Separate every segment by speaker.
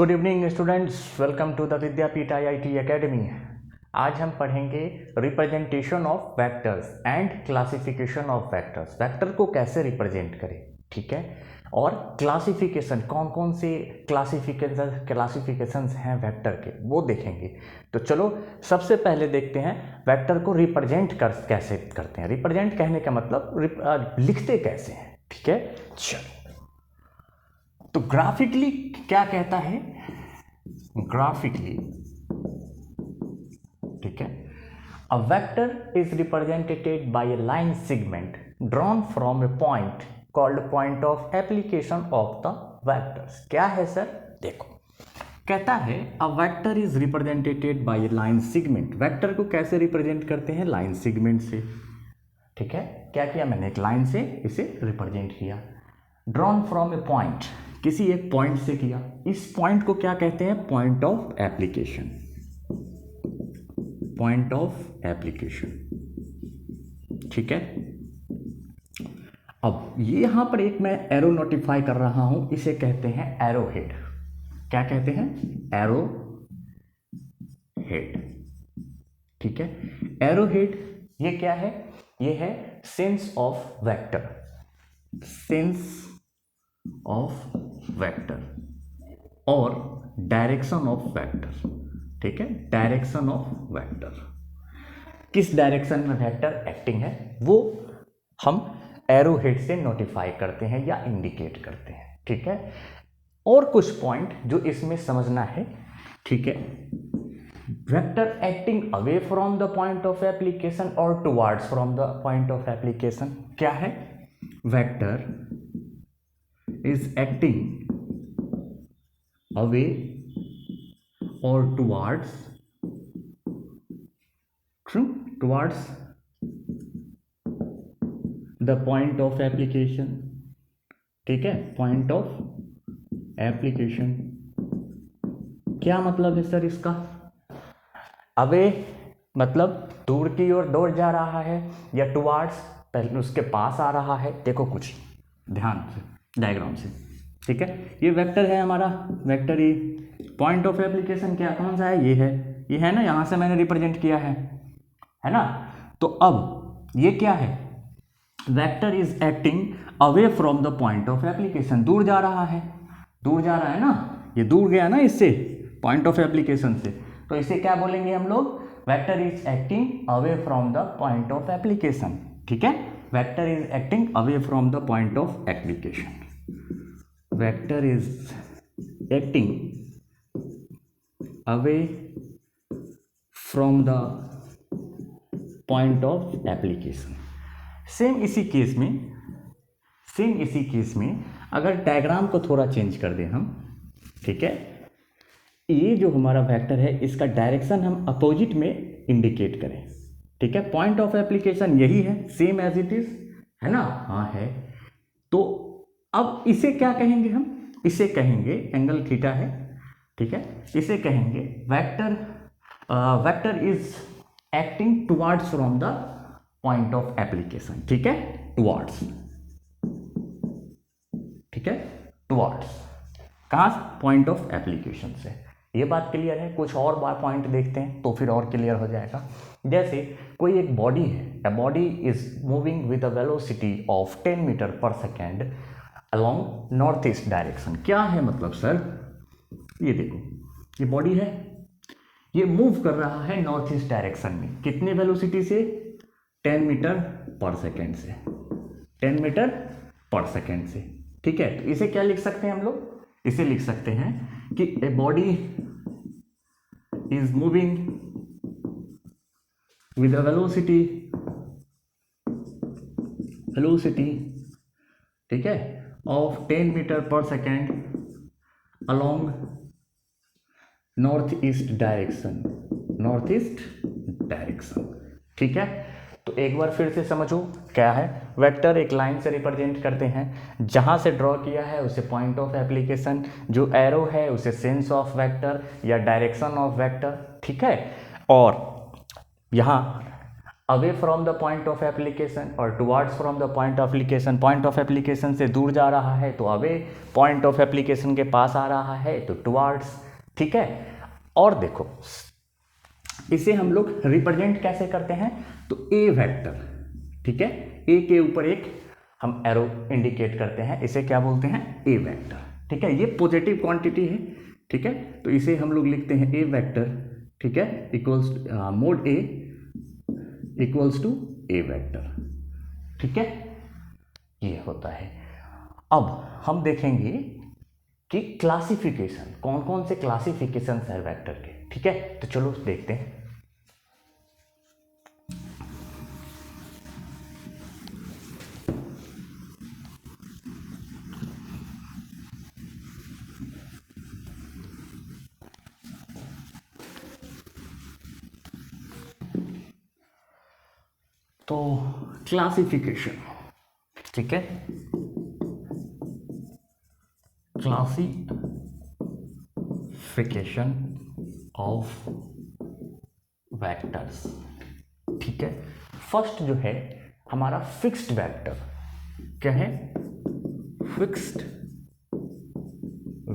Speaker 1: Good evening students, welcome to the Vidyapeeth IIT academy. आज हम पढ़ेंगे representation of vectors and classification of vectors. Vector को कैसे represent करें, ठीक है, और क्लासिफिकेशन कौन कौन से क्लासिफिकेशंस हैं वेक्टर के, वो देखेंगे। तो चलो सबसे पहले देखते हैं वेक्टर को रिप्रेजेंट कैसे करते हैं। रिप्रेजेंट कहने का मतलब लिखते कैसे हैं, ठीक है। चलो तो ग्राफिकली क्या कहता है, ग्राफिकली, ठीक है, a vector is represented by A line segment drawn from A point called point of application of the vectors. क्या है सर, देखो कहता है a vector is represented by A line segment. Vector को कैसे रिप्रेजेंट करते हैं, लाइन सेगमेंट से, ठीक है। क्या किया मैंने, एक लाइन से इसे रिप्रेजेंट किया। ड्रॉन फ्रॉम ए पॉइंट, किसी एक पॉइंट से किया। इस पॉइंट को क्या कहते हैं, point of application, point of application, ठीक है। अब ये यहां पर एक मैं एरो नोटिफाई कर रहा हूं, इसे कहते हैं एरो हेड। क्या कहते हैं, एरो हेड, ठीक है। एरो हेड ये क्या है, ये है sense of vector, sense of vector और डायरेक्शन ऑफ वेक्टर, ठीक है। डायरेक्शन ऑफ वेक्टर, किस डायरेक्शन में वेक्टर एक्टिंग है वो हम एरो हेड से नोटिफाई करते हैं या इंडिकेट करते हैं, ठीक है। और कुछ पॉइंट जो इसमें समझना है, ठीक है। Vector acting away from the point of application और towards from the point of application. क्या है, vector is acting away or towards the point of application, ठीक है। पॉइंट ऑफ एप्लीकेशन क्या मतलब है सर इसका, अवे मतलब दूर की ओर दौड़ जा रहा है, या टुवर्ड्स पहले उसके पास आ रहा है। देखो कुछ ध्यान से डायग्राम से, ठीक है। ये वेक्टर है हमारा, vector E, point of application क्या कौन सा है, ये है ना, यहां से मैंने रिप्रेजेंट किया है ना। तो अब ये क्या है, vector is acting away from the point of application, दूर जा रहा है, दूर जा रहा है ना, ये दूर गया ना इससे, पॉइंट ऑफ एप्लीकेशन से। तो इसे क्या बोलेंगे हम लोग, vector is acting away from the point of application, ठीक है। Vector is acting away from the point of application, vector is acting away from the point of application. Same इसी केस में अगर डायग्राम को थोड़ा चेंज कर दें हम, ठीक है, ये जो हमारा वेक्टर है इसका डायरेक्शन हम अपोजिट में इंडिकेट करें, ठीक है। पॉइंट ऑफ एप्लीकेशन यही है, सेम एज इट इज, है ना, हाँ है। तो अब इसे क्या कहेंगे हम, इसे कहेंगे एंगल थीटा है, ठीक है। इसे कहेंगे vector is acting towards from the point of application, ठीक है, टुवर्ड्स, ठीक है, टुवर्ड्स, कहाँ, पॉइंट ऑफ एप्लीकेशन से। ये बात क्लियर है। कुछ और पॉइंट देखते हैं तो फिर और क्लियर हो जाएगा। जैसे कोई एक बॉडी है, a body is moving with a velocity of 10 metre पर second along north east direction. क्या है मतलब सर, ये देखो ये बॉडी है, ये मूव कर रहा है नॉर्थ ईस्ट डायरेक्शन में, कितने वेलोसिटी से, 10 मीटर पर सेकेंड से, 10 मीटर पर सेकेंड से, ठीक है। तो इसे क्या लिख सकते हैं हम लोग, इसे लिख सकते हैं कि a body is moving with a velocity, ठीक है, ऑफ 10 मीटर पर second along north east direction, ठीक है। तो एक बार फिर से समझो क्या है, वेक्टर एक लाइन से रिप्रेजेंट करते हैं, जहां से ड्रॉ किया है उसे पॉइंट ऑफ एप्लीकेशन, जो एरो है उसे सेंस ऑफ वेक्टर या डायरेक्शन ऑफ वेक्टर, ठीक है। और यहाँ away from the point of application और towards from the point of application, point of application से दूर जा रहा है तो अवे, पॉइंट ऑफ एप्लीकेशन के पास आ रहा है तो टुवार्ड्स, ठीक है। और देखो इसे हम लोग रिप्रेजेंट कैसे करते हैं, तो ए वेक्टर, ठीक है, ए के ऊपर एक हम एरो इंडिकेट करते हैं, इसे क्या बोलते हैं, ए वेक्टर, ठीक है। ये पॉजिटिव क्वांटिटी है, ठीक है, तो इसे हम लोग लिखते हैं ए वेक्टर, ठीक है, equals mod a equals to a vector, ठीक है, ये होता है। अब हम देखेंगे कि क्लासिफिकेशन, कौन कौन से क्लासिफिकेशन है वेक्टर के, ठीक है, तो चलो देखते हैं। तो क्लासिफिकेशन, ठीक है, क्लासिफिकेशन ऑफ वेक्टर्स, ठीक है। फर्स्ट जो है हमारा फिक्स्ड वेक्टर, क्या है, फिक्स्ड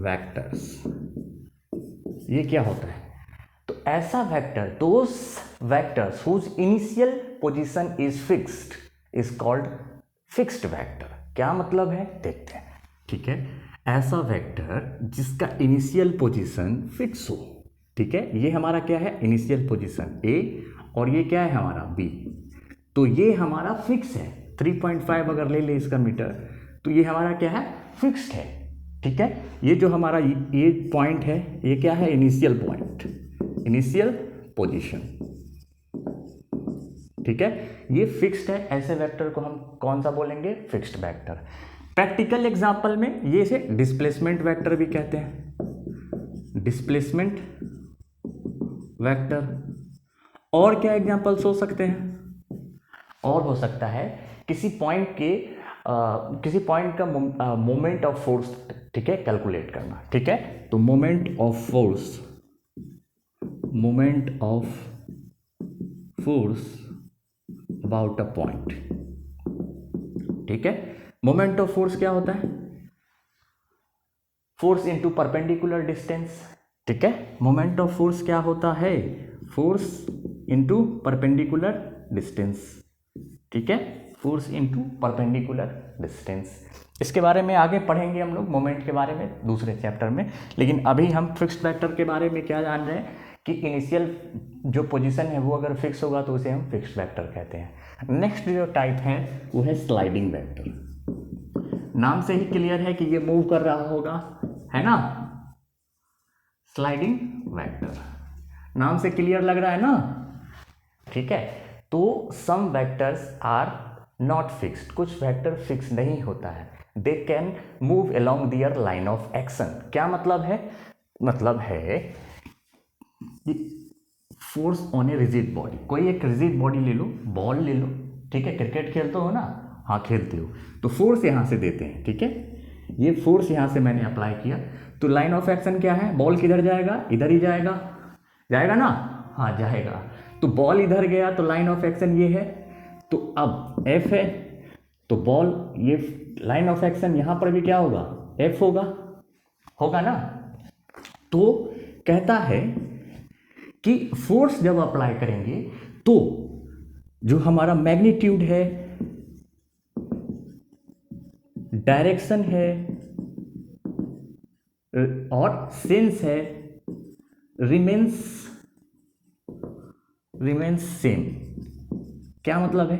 Speaker 1: वेक्टर्स, ये क्या होता है, तो ऐसा vector, those vectors whose initial position is fixed is called fixed vector. क्या मतलब है, देखते हैं, ठीक है, ऐसा वेक्टर जिसका इनिशियल पोजीशन फिक्स हो, ठीक है, ये हमारा क्या है, इनिशियल पोजीशन ए, और ये क्या है हमारा बी, तो ये हमारा फिक्स है, 3.5 अगर ले ले इसका मीटर, तो ये हमारा क्या है, फिक्स्ड है, ठीक है। ये जो हमारा ये पॉइंट है, ये क्या है, इनिशियल पॉइंट, इनिशियल पोजीशन, ठीक है, ये फिक्स्ड है। ऐसे वेक्टर को हम कौन सा बोलेंगे, फिक्स्ड वेक्टर। प्रैक्टिकल एग्जांपल में ये इसे डिस्प्लेसमेंट वेक्टर भी कहते हैं, डिस्प्लेसमेंट वेक्टर। और क्या एग्जांपल्स हो सकते हैं, और हो सकता है किसी पॉइंट का मोमेंट ऑफ फोर्स, ठीक है, कैलकुलेट करना, ठीक है, तो moment of force, moment of force about a point, ठीक है। मोमेंट ऑफ फोर्स क्या होता है, फोर्स इनटू परपेंडिकुलर डिस्टेंस, ठीक है, मोमेंट ऑफ फोर्स क्या होता है, फोर्स इनटू परपेंडिकुलर डिस्टेंस, ठीक है, फोर्स इनटू परपेंडिकुलर डिस्टेंस। इसके बारे में आगे पढ़ेंगे हम लोग, मोमेंट के बारे में दूसरे चैप्टर में, लेकिन अभी हम फिक्स्ड वेक्टर के बारे में क्या जान रहे हैं कि इनिशियल जो पोजीशन है वो अगर फिक्स होगा तो उसे हम फिक्स्ड वेक्टर कहते हैं। नेक्स्ट जो टाइप है वो है स्लाइडिंग वेक्टर। नाम से ही क्लियर है कि ये मूव कर रहा होगा, है ना, स्लाइडिंग वेक्टर, नाम से क्लियर लग रहा है ना, ठीक है। तो some vectors are not fixed, कुछ वेक्टर फिक्स नहीं होता है, they can move along their line of action. क्या मतलब है, मतलब है force on a rigid body, कोई एक रिजिड बॉडी ले लो, बॉल ले लो, ठीक है, क्रिकेट खेलते हो ना, हाँ खेलते हो, तो फोर्स यहां से देते हैं, ठीक है, ये फोर्स यहां से मैंने अप्लाई किया, तो लाइन ऑफ एक्शन क्या है, बॉल किधर जाएगा, इधर ही जाएगा, जाएगा ना, हाँ जाएगा, तो बॉल इधर गया तो लाइन ऑफ एक्शन ये है, तो अब एफ है, तो बॉल, ये लाइन ऑफ एक्शन यहां पर भी क्या होगा, एफ होगा, होगा ना। तो कहता है कि फोर्स जब अप्लाई करेंगे तो जो हमारा मैग्नीट्यूड है, डायरेक्शन है और सेंस है, रिमेन्स सेम। क्या मतलब है,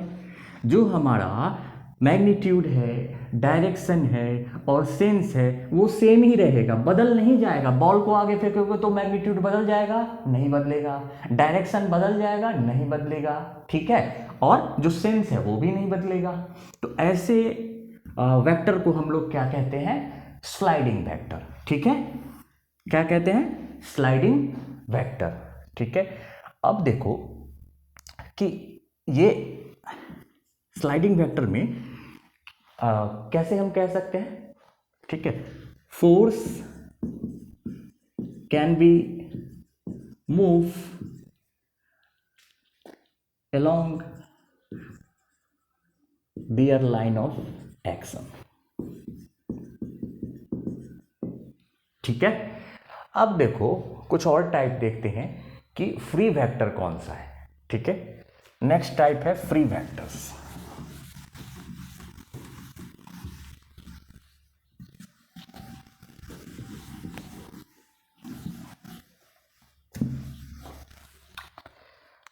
Speaker 1: जो हमारा मैग्नीट्यूड है, डायरेक्शन है और सेंस है वो सेम ही रहेगा, बदल नहीं जाएगा। बॉल को आगे फेंकोगे तो मैग्नीट्यूड बदल जाएगा, नहीं बदलेगा, डायरेक्शन बदल जाएगा, नहीं बदलेगा, ठीक है, और जो सेंस है वो भी नहीं बदलेगा। तो ऐसे वेक्टर को हम लोग क्या कहते हैं, स्लाइडिंग वेक्टर, ठीक है, क्या कहते हैं, स्लाइडिंग वेक्टर, ठीक है। अब देखो कि ये स्लाइडिंग वेक्टर में कैसे हम कह सकते हैं, ठीक है, force can be move along their line of action। ठीक है, अब देखो कुछ और टाइप देखते हैं कि फ्री वेक्टर कौन सा है। ठीक है, नेक्स्ट टाइप है फ्री वेक्टर्स।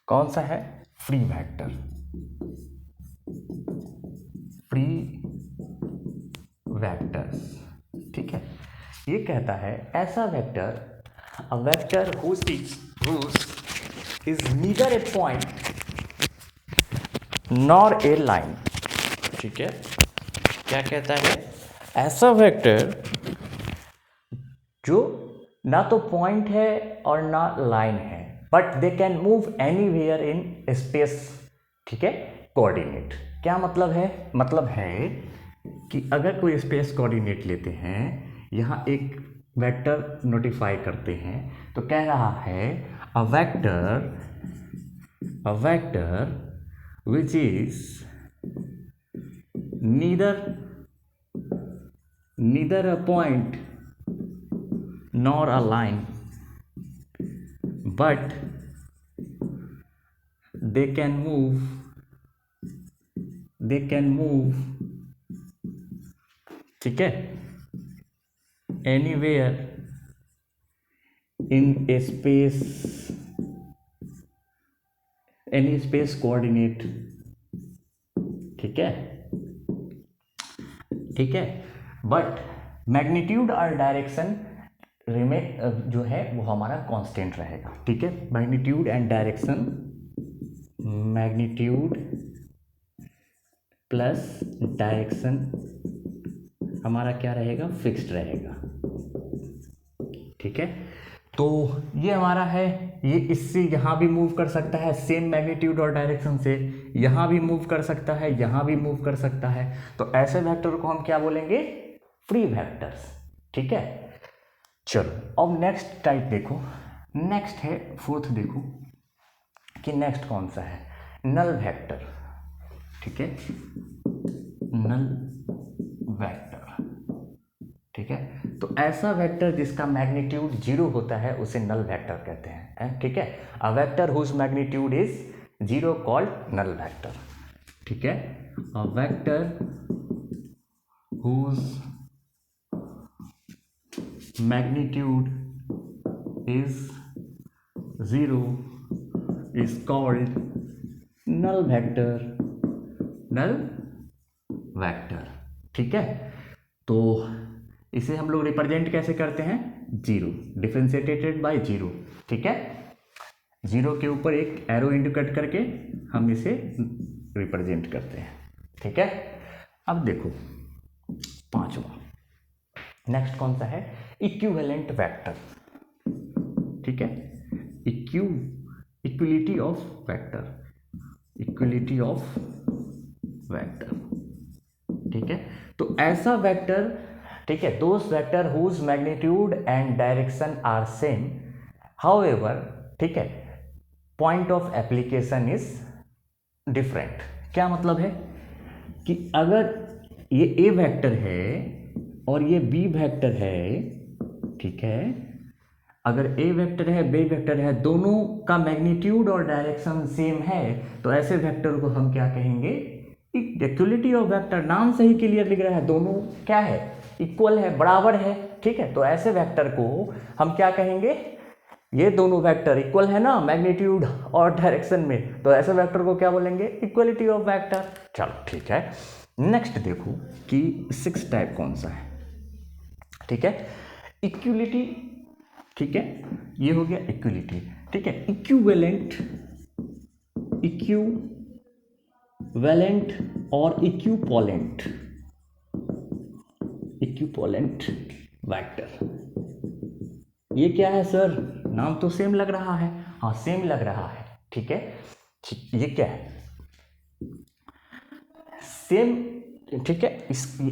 Speaker 1: कौन सा है? Free vector. फ्री वेक्टर्स, ठीक है, ये कहता है ऐसा vector, a vector whose is neither a point nor a line। ठीक है, क्या कहता है? ऐसा वेक्टर जो ना तो पॉइंट है और ना लाइन है, but they can move anywhere in space. ठीक है, कोऑर्डिनेट। क्या मतलब है? मतलब है कि अगर कोई स्पेस कोऑर्डिनेट लेते हैं, यहाँ एक वेक्टर नोटिफाई करते हैं, तो कह रहा है a vector which is neither a point nor a line, but they can move, ठीक है, anywhere in a space, any space coordinate। ठीक है, ठीक है, बट मैग्नीट्यूड और डायरेक्शन जो है वो हमारा कांस्टेंट रहेगा। ठीक है, magnitude and direction, magnitude plus direction हमारा क्या रहेगा? फिक्स्ड रहेगा। ठीक है, तो ये हमारा है, ये इससे यहाँ भी मूव कर सकता है, सेम मैग्नीट्यूड और डायरेक्शन से यहाँ भी मूव कर सकता है, यहाँ भी मूव कर सकता है। तो ऐसे वेक्टर को हम क्या बोलेंगे? Free vectors. ठीक है, चलो अब नेक्स्ट टाइप देखो। नेक्स्ट है फोर्थ, देखो कि नेक्स्ट कौन सा है? Null vector. ठीक है, नल वेक्टर। ठीक है, तो ऐसा वेक्टर जिसका मैग्नीट्यूड 0 होता है उसे नल वेक्टर कहते हैं। ठीक है, a vector whose magnitude is 0 called null vector. ठीक है, a vector whose magnitude is 0 is called null vector। null vector, ठीक है, तो इसे हम लोग रिप्रेजेंट कैसे करते हैं? 0 डिफरेंशिएटेड बाय 0। ठीक है, 0 के ऊपर एक एरो इंडिकेट करके हम इसे रिप्रेजेंट करते हैं। ठीक है, अब देखो पांचवा, नेक्स्ट कौन सा है? Equivalent vector. ठीक है, equality of vector, equality of vector. ठीक है, तो ऐसा वेक्टर, ठीक है, those vector whose magnitude and direction are same, however, ठीक है, point of application is different. क्या मतलब है कि अगर ये ए वेक्टर है और ये बी वेक्टर है, ठीक है, अगर ए वेक्टर है, बी वेक्टर है, दोनों का मैग्नीट्यूड और डायरेक्शन सेम है, तो ऐसे वेक्टर को हम क्या कहेंगे? Equality of vector. नाम से ही क्लियर लिख रहा है, दोनों क्या है? इक्वल है, बराबर है। ठीक है, तो ऐसे वेक्टर को हम क्या कहेंगे? ये दोनों वेक्टर इक्वल है ना मैग्नीट्यूड और डायरेक्शन में, तो ऐसे वेक्टर को क्या बोलेंगे? Equality of vector. चलो ठीक है, नेक्स्ट देखो कि 6 टाइप कौन सा है। ठीक है, इक्वलिटी। ठीक है, ये हो गया इक्वलिटी। ठीक है, इक्विवेलेंट और इक्विपोलेंट वेक्टर। ये क्या है सर? नाम तो सेम लग रहा है। हाँ, सेम लग रहा है। ठीक है, ये क्या है? सेम। ठीक है,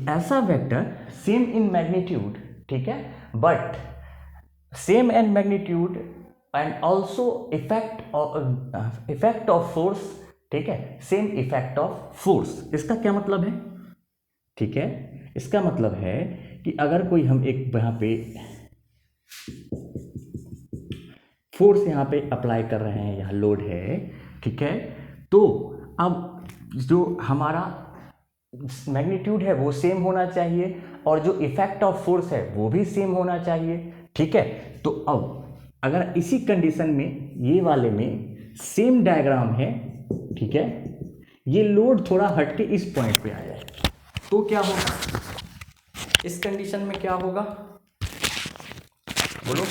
Speaker 1: ऐसा वेक्टर सेम इन मैग्नीट्यूड, ठीक है, but same in magnitude and also effect of force ठीक है, सेम इफेक्ट ऑफ फोर्स। इसका क्या मतलब है? ठीक है, इसका मतलब है कि अगर कोई हम एक यहाँ पे फोर्स यहाँ पे अप्लाई कर रहे हैं, यहाँ लोड है, ठीक है, तो अब जो हमारा मैग्नीट्यूड है वो सेम होना चाहिए और जो इफेक्ट ऑफ फोर्स है वो भी सेम होना चाहिए। ठीक है, तो अब अगर इसी कंडीशन में ये वाले में सेम डायग्राम है, ठीक है, ये लोड थोड़ा हटके इस पॉइंट पे आ जाए तो क्या होगा? इस कंडीशन में क्या होगा बोलो?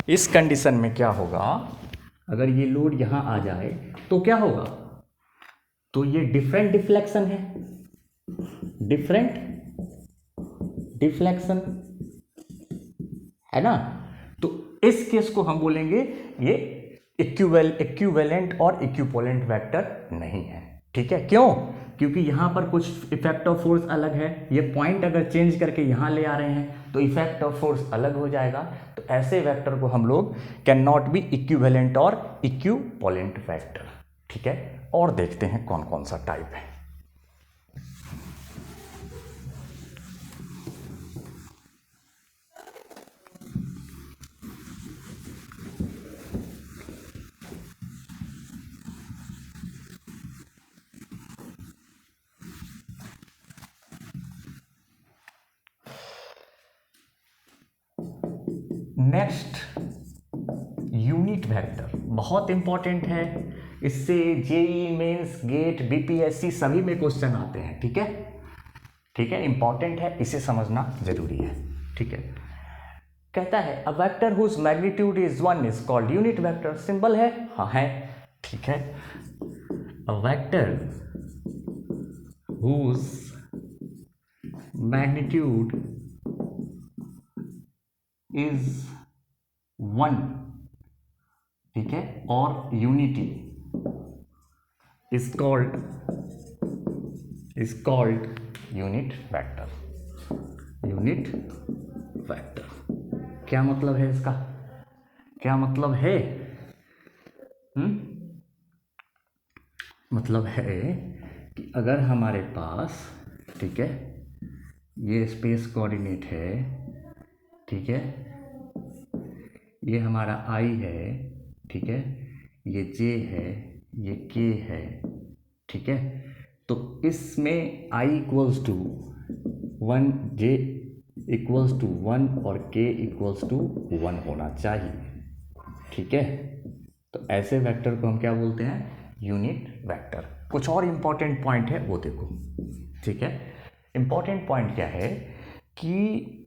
Speaker 1: इस कंडीशन में क्या होगा? अगर ये लोड यहां आ जाए तो क्या होगा? तो ये डिफरेंट डिफ्लेक्शन है, डिफरेंट डिफ्लेक्शन है ना। तो इस केस को हम बोलेंगे ये इक्विवेलेंट और इक्विपोलेंट वेक्टर नहीं है। ठीक है, क्यों? क्योंकि यहां पर कुछ इफेक्ट ऑफ फोर्स अलग है, ये पॉइंट अगर चेंज करके यहां ले आ रहे हैं तो इफेक्ट ऑफ फोर्स अलग हो जाएगा। तो ऐसे वेक्टर को हम लोग कैन नॉट बी इक्विवेलेंट और इक्विपोलेंट वेक्टर। ठीक है, और देखते हैं कौन कौन सा टाइप है। नेक्स्ट, यूनिट वेक्टर बहुत इंपॉर्टेंट है। इससे जेईई मेंस, गेट, बीपीएससी सभी में क्वेश्चन आते हैं। ठीक है, ठीक है, इंपॉर्टेंट है, इसे समझना जरूरी है। ठीक है, कहता है a vector whose magnitude is 1 is called unit vector. Symbol है, हाँ है। ठीक है, a vector whose magnitude is 1, ठीक है, और unity is called unit vector. Unit vector क्या मतलब है इसका? क्या मतलब है? मतलब है कि अगर हमारे पास, ठीक है, ये स्पेस कोऑर्डिनेट है, ठीक है, ये हमारा i है, ठीक है, ये j है, ये k है, ठीक है, तो इसमें i equals to 1, j equals to 1 और k इक्वल्स टू 1 होना चाहिए। ठीक है, तो ऐसे वेक्टर को हम क्या बोलते हैं? Unit vector. कुछ और इंपॉर्टेंट पॉइंट है वो देखो। ठीक है, इंपॉर्टेंट पॉइंट क्या है कि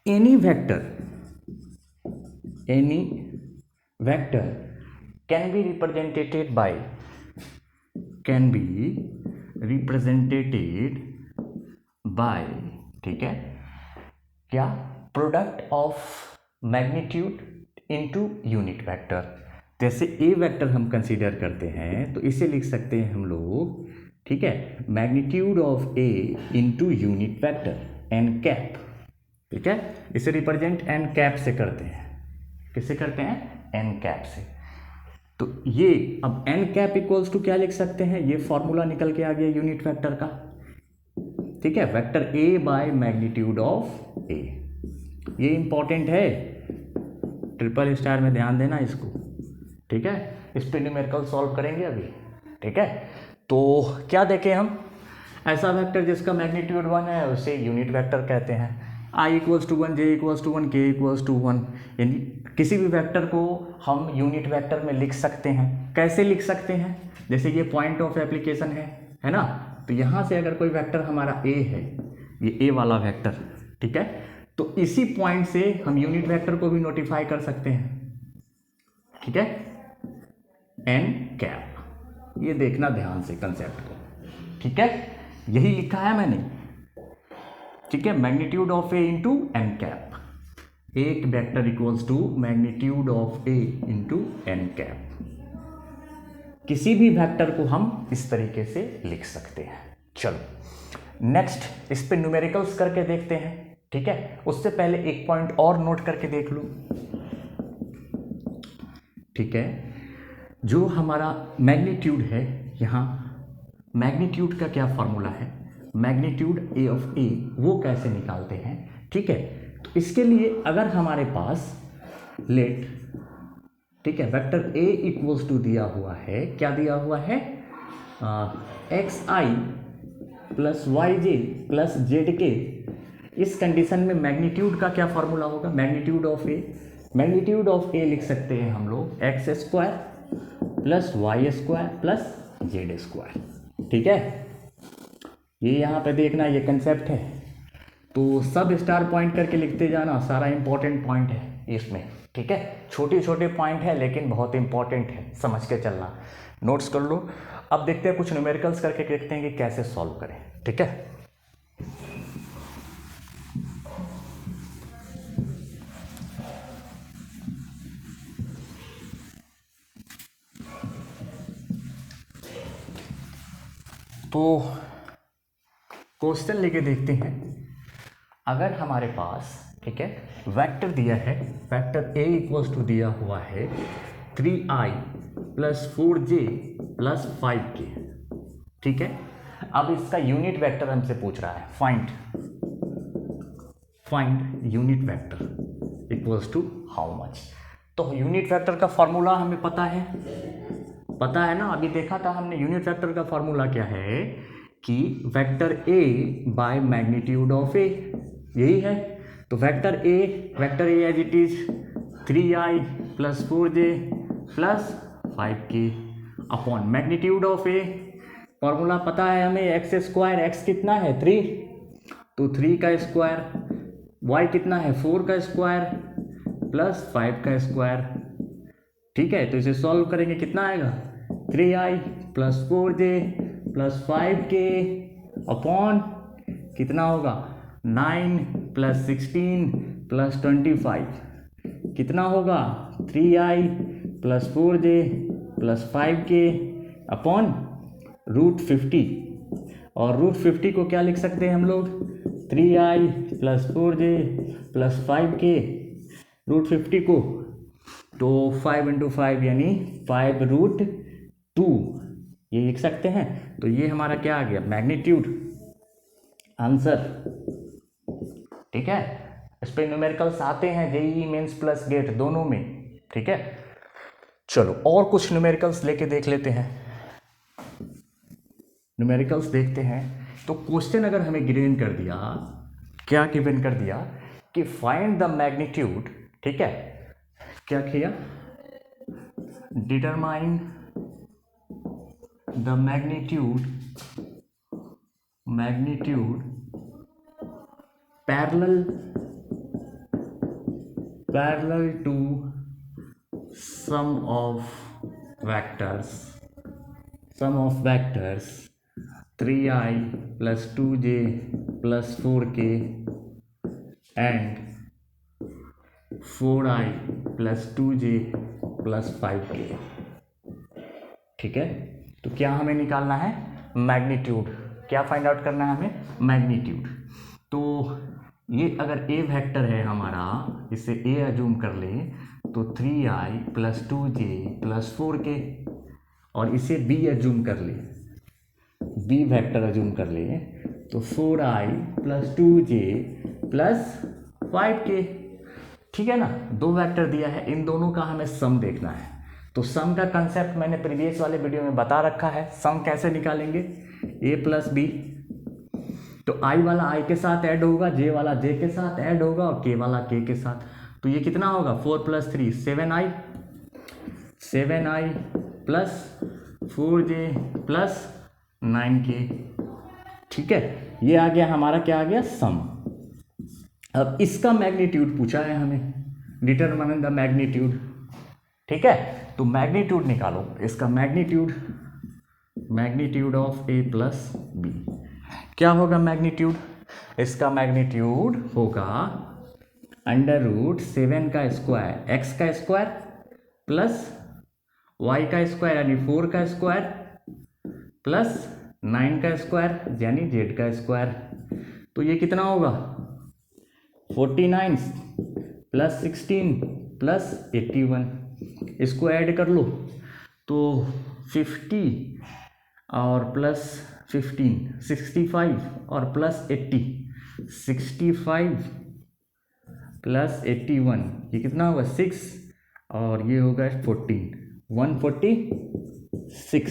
Speaker 1: any vector can be represented by, ठीक है, क्या? Product of magnitude into unit vector. जैसे ए वेक्टर हम कंसीडर करते हैं तो इसे लिख सकते हैं हम लोग, ठीक है, magnitude of a into unit vector n cap. ठीक है, इसे रिप्रेजेंट एन कैप से करते हैं। किससे करते हैं? एन कैप से। तो ये अब एन कैप इक्वल्स टू क्या लिख सकते हैं? ये फॉर्मूला निकल के आ गया यूनिट वेक्टर का। ठीक है, vector a by magnitude of a, ये इंपॉर्टेंट है, ट्रिपल स्टार में ध्यान देना इसको। ठीक है, इस पे न्यूमेरिकल सॉल्व करेंगे अभी। ठीक है, तो क्या देखें हम? ऐसा वेक्टर जिसका मैग्नीट्यूड 1 है उसे यूनिट वेक्टर कहते हैं। i equals to 1, j equals to 1, k equals to 1, यानी किसी भी वेक्टर को हम यूनिट वेक्टर में लिख सकते हैं। कैसे लिख सकते हैं? जैसे ये पॉइंट ऑफ एप्लीकेशन है ना, तो यहाँ से अगर कोई वेक्टर हमारा a है, ये a वाला वेक्टर, ठीक है, तो इसी पॉइंट से हम यूनिट वेक्टर को भी नोटिफाई कर सकते हैं। ठीक है, एन कैप, ये देखना ध्यान से कंसेप्ट को। ठीक है, यही लिखा है मैंने। ठीक है, magnitude of a into n cap, एक vector equals to magnitude of a into n cap. किसी भी वेक्टर को हम इस तरीके से लिख सकते हैं। चलो नेक्स्ट, इस पे न्यूमेरिकल्स करके देखते हैं। ठीक है, उससे पहले एक पॉइंट और नोट करके देख लो। ठीक है, जो हमारा मैग्नीट्यूड है, यहाँ मैग्नीट्यूड का क्या फॉर्मूला है, मैग्नीट्यूड ए ऑफ ए, वो कैसे निकालते हैं, ठीक है। तो इसके लिए अगर हमारे पास लेट, ठीक है, वेक्टर ए इक्वल्स टू दिया हुआ है, क्या दिया हुआ है, x i plus y j plus z k, इस कंडीशन में मैग्नीट्यूड का क्या फॉर्मूला होगा, magnitude of a, magnitude of a लिख सकते हैं हम लोग x square plus y square plus z square, ठीक है। ये यहाँ पे देखना, ये कंसेप्ट है, तो सब स्टार पॉइंट करके लिखते जाना, सारा इंपॉर्टेंट पॉइंट है इसमें, ठीक है। छोटे छोटे पॉइंट है लेकिन बहुत इंपॉर्टेंट है, समझ के चलना, नोट्स कर लो। अब देखते हैं कुछ न्यूमेरिकल्स करके, देखते हैं कि कैसे सॉल्व करें, ठीक है। तो क्वेश्चन लेके देखते हैं। अगर हमारे पास, ठीक है, वेक्टर दिया है, वेक्टर ए इक्वल्स टू दिया हुआ है 3i plus 4j plus 5k, ठीक है। अब इसका यूनिट वेक्टर हमसे पूछ रहा है, find unit vector equals to how much. तो यूनिट वेक्टर का फॉर्मूला हमें पता है ना, अभी देखा था हमने। यूनिट वेक्टर का फॉर्मूला क्या है कि vector a by magnitude of a, यही है। तो vector a as it is 3i plus 4j plus 5k upon magnitude of a, formula पता है हमें, एक्स स्क्वायर, एक्स कितना है 3, तो 3 का स्क्वायर, वाई कितना है 4 का स्क्वायर प्लस 5 का स्क्वायर, ठीक है। तो इसे सॉल्व करेंगे, कितना आएगा 3i plus 4j plus 5k upon कितना होगा 9 प्लस 16 प्लस 25, कितना होगा 3i plus 4j plus 5k upon √50, और √50 को क्या लिख सकते हैं हम लोग, 3i plus 4j plus 5k, √50 को तो 5 × 5 यानी 5√2, ये लिख सकते हैं। तो ये हमारा क्या आ गया, मैग्नीट्यूड, आंसर, ठीक है। इस पे न्यूमेरिकल्स आते हैं जेईई मेंस प्लस गेट दोनों में, ठीक है। चलो और कुछ न्यूमेरिकल्स लेके देख लेते हैं, न्यूमेरिकल्स देखते हैं। तो क्वेश्चन अगर हमें गिवन कर दिया, क्या गिवन कर दिया कि फाइंड द मैग्नीट्यूड, ठीक है, क्या किया, determine the magnitude parallel to sum of vectors 3i plus 2j plus 4k and 4i plus 2j plus 5k, ठीक है। तो क्या हमें निकालना है, मैग्नीट्यूड, क्या फाइंड आउट करना है हमें, मैग्नीट्यूड। तो ये अगर ए वेक्टर है हमारा, इसे ए अज्यूम कर ले, तो 3i plus 2j plus 4k, और इसे बी अज्यूम कर ले, बी वेक्टर अज्यूम कर ले, तो 4i plus 2j plus 5k, ठीक है ना। दो वेक्टर दिया है, इन दोनों का हमें सम देखना है। तो सम का कंसेप्ट मैंने प्रीवियस वाले वीडियो में बता रखा है, सम कैसे निकालेंगे, a प्लस बी, तो i वाला i के साथ ऐड होगा, j वाला j के साथ ऐड होगा, और k वाला k के साथ। तो ये कितना होगा 4 + 3 7i plus 4j plus 9k, ठीक है। ये आ गया हमारा, क्या आ गया, सम। अब इसका मैग्नीट्यूड पूछा है हमें, डिटरमाइन द मैग्नीट्यूड, ठीक है। तो मैग्नीट्यूड निकालो, इसका magnitude of a plus b, क्या होगा मैग्नीट्यूड, इसका मैग्नीट्यूड होगा √7 का स्क्वायर, x का स्क्वायर प्लस y का स्क्वायर यानी 4 का स्क्वायर प्लस 9 का स्क्वायर यानी z का स्क्वायर। तो ये कितना होगा 49 प्लस 16 प्लस 81, इसको ऐड कर लो तो 50 और प्लस 15 65 और प्लस 80 65 प्लस 81 ये कितना होगा 6 और ये होगा 14 146।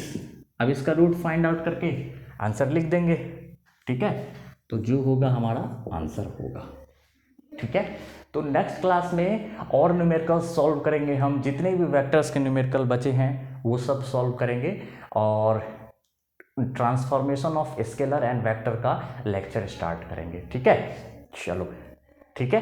Speaker 1: अब इसका रूट फाइंड आउट करके आंसर लिख देंगे। ठीक है, तो जो होगा हमारा आंसर होगा। ठीक है, तो नेक्स्ट क्लास में और न्यूमेरिकल सॉल्व करेंगे हम, जितने भी वेक्टर्स के न्यूमेरिकल बचे हैं वो सब सॉल्व करेंगे और transformation of scalar and vector का लेक्चर स्टार्ट करेंगे। ठीक है, चलो ठीक है।